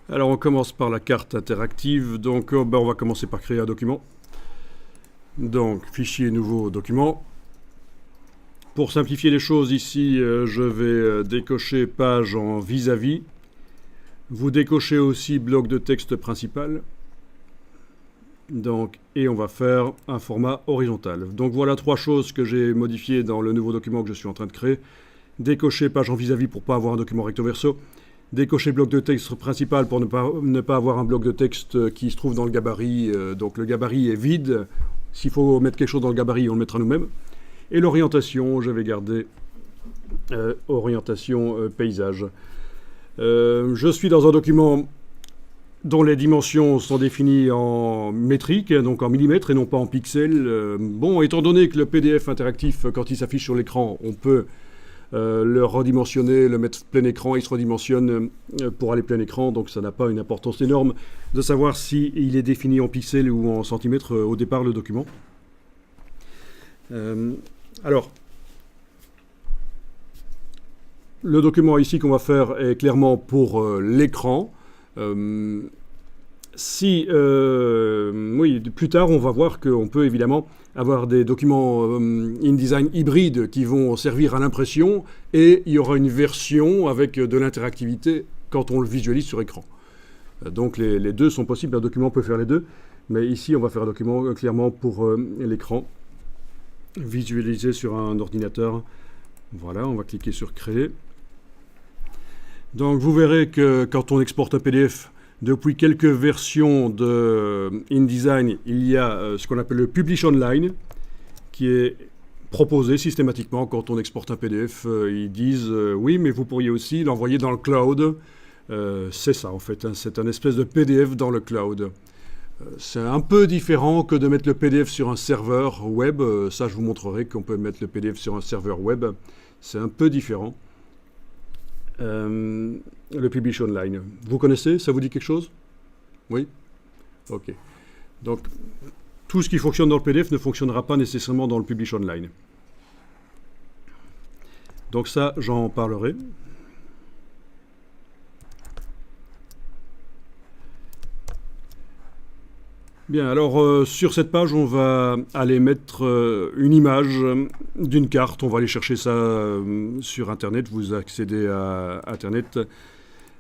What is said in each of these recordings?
Alors on commence par la carte interactive, donc on va commencer par créer un document. Donc fichier nouveau document. Pour simplifier les choses ici, je vais décocher page en vis-à-vis. Vous décochez aussi bloc de texte principal. Donc, et on va faire un format horizontal. Donc voilà trois choses que j'ai modifiées dans le nouveau document que je suis en train de créer. Décocher page en vis-à-vis pour ne pas avoir un document recto verso. Décocher bloc de texte principal pour ne pas avoir un bloc de texte qui se trouve dans le gabarit. Donc le gabarit est vide. S'il faut mettre quelque chose dans le gabarit, on le mettra nous-mêmes. Et l'orientation, je vais garder orientation paysage. Je suis dans un document dont les dimensions sont définies en métrique, donc en millimètres et non pas en pixels. Bon, étant donné que le PDF interactif, quand il s'affiche sur l'écran, on peut le redimensionner, le mettre plein écran, il se redimensionne pour aller plein écran, donc ça n'a pas une importance énorme de savoir s'il est défini en pixels ou en centimètres au départ le document. Alors, le document ici qu'on va faire est clairement pour l'écran. Oui, plus tard, on va voir qu'on peut évidemment avoir des documents InDesign hybrides qui vont servir à l'impression et il y aura une version avec de l'interactivité quand on le visualise sur écran. Donc les deux sont possibles, un document peut faire les deux, mais ici on va faire un document clairement pour l'écran, visualisé sur un ordinateur. Voilà, on va cliquer sur Créer. Donc vous verrez que quand on exporte un PDF, depuis quelques versions de InDesign, il y a ce qu'on appelle le Publish Online, qui est proposé systématiquement quand on exporte un PDF. Ils disent oui, mais vous pourriez aussi l'envoyer dans le cloud. C'est ça en fait, hein, c'est un espèce de PDF dans le cloud. C'est un peu différent que de mettre le PDF sur un serveur web. Ça, je vous montrerai qu'on peut mettre le PDF sur un serveur web. C'est un peu différent. Le Publish Online. Vous connaissez? Ça vous dit quelque chose? Oui? Ok. Donc, tout ce qui fonctionne dans le PDF ne fonctionnera pas nécessairement dans le Publish Online. Donc ça, j'en parlerai. Bien, alors sur cette page, on va aller mettre une image d'une carte. On va aller chercher ça sur Internet. Vous accédez à Internet,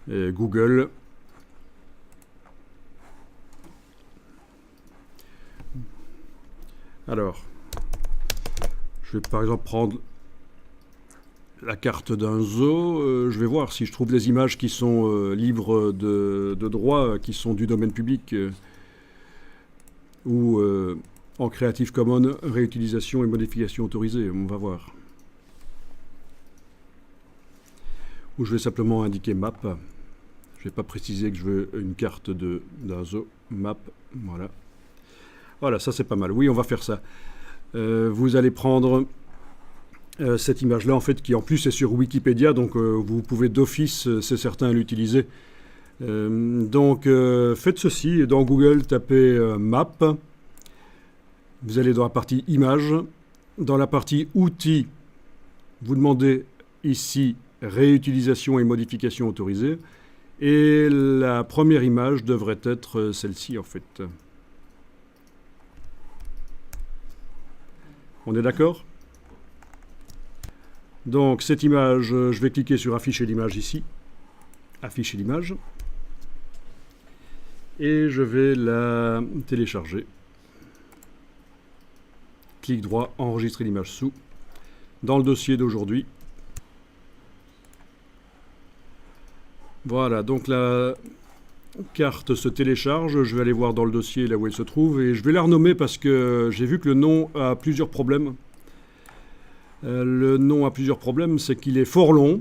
Google. Alors, je vais par exemple prendre la carte d'un zoo. Je vais voir si je trouve des images qui sont libres de droit, qui sont du domaine public. Ou en Creative Commons, réutilisation et modification autorisée, on va voir. Ou je vais simplement indiquer map. Je ne vais pas préciser que je veux une carte d'un zoo, map, voilà. Voilà, ça c'est pas mal. Oui, on va faire ça. Vous allez prendre cette image-là, en fait, qui en plus est sur Wikipédia, donc vous pouvez d'office, c'est certain, l'utiliser. Donc faites ceci, dans Google tapez map, vous allez dans la partie images, dans la partie outils, vous demandez ici réutilisation et modification autorisée, et la première image devrait être celle-ci en fait. On est d'accord? Donc cette image, je vais cliquer sur afficher l'image ici, afficher l'image. Et je vais la télécharger. Clic droit, enregistrer l'image sous. Dans le dossier d'aujourd'hui. Voilà, donc la carte se télécharge. Je vais aller voir dans le dossier là où elle se trouve. Et je vais la renommer parce que j'ai vu que le nom a plusieurs problèmes. Le nom a plusieurs problèmes, c'est qu'il est fort long.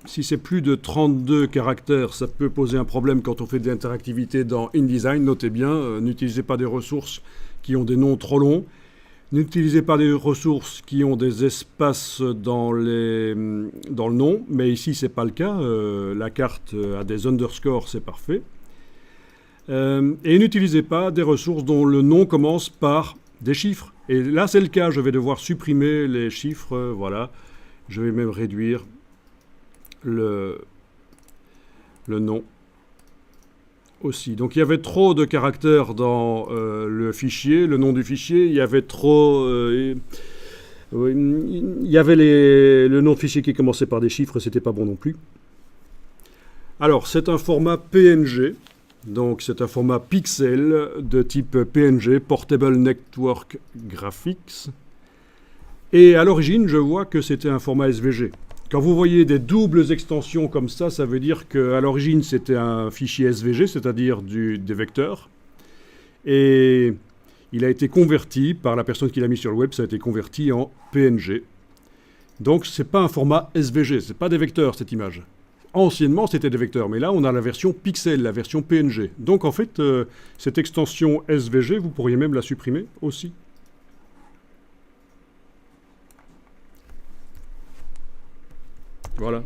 Si c'est plus de 32 caractères, ça peut poser un problème quand on fait de l'interactivité dans InDesign. Notez bien, n'utilisez pas des ressources qui ont des noms trop longs. N'utilisez pas des ressources qui ont des espaces dans le nom. Mais ici, ce n'est pas le cas. La carte a des underscores, c'est parfait. Et n'utilisez pas des ressources dont le nom commence par des chiffres. Et là, c'est le cas. Je vais devoir supprimer les chiffres. Voilà. Je vais même réduire le nom aussi. Donc il y avait trop de caractères dans le fichier, le nom du fichier. Il y avait trop... il y avait le nom de fichier qui commençait par des chiffres, c'était pas bon non plus. Alors c'est un format PNG. Donc c'est un format pixel de type PNG, Portable Network Graphics. Et à l'origine, je vois que c'était un format SVG. Quand vous voyez des doubles extensions comme ça veut dire qu'à l'origine, c'était un fichier SVG, c'est-à-dire des vecteurs. Et il a été converti, par la personne qui l'a mis sur le web, ça a été converti en PNG. Donc ce n'est pas un format SVG, ce n'est pas des vecteurs cette image. Anciennement, c'était des vecteurs, mais là, on a la version pixel, la version PNG. Donc, en fait, cette extension SVG, vous pourriez même la supprimer aussi. Voilà.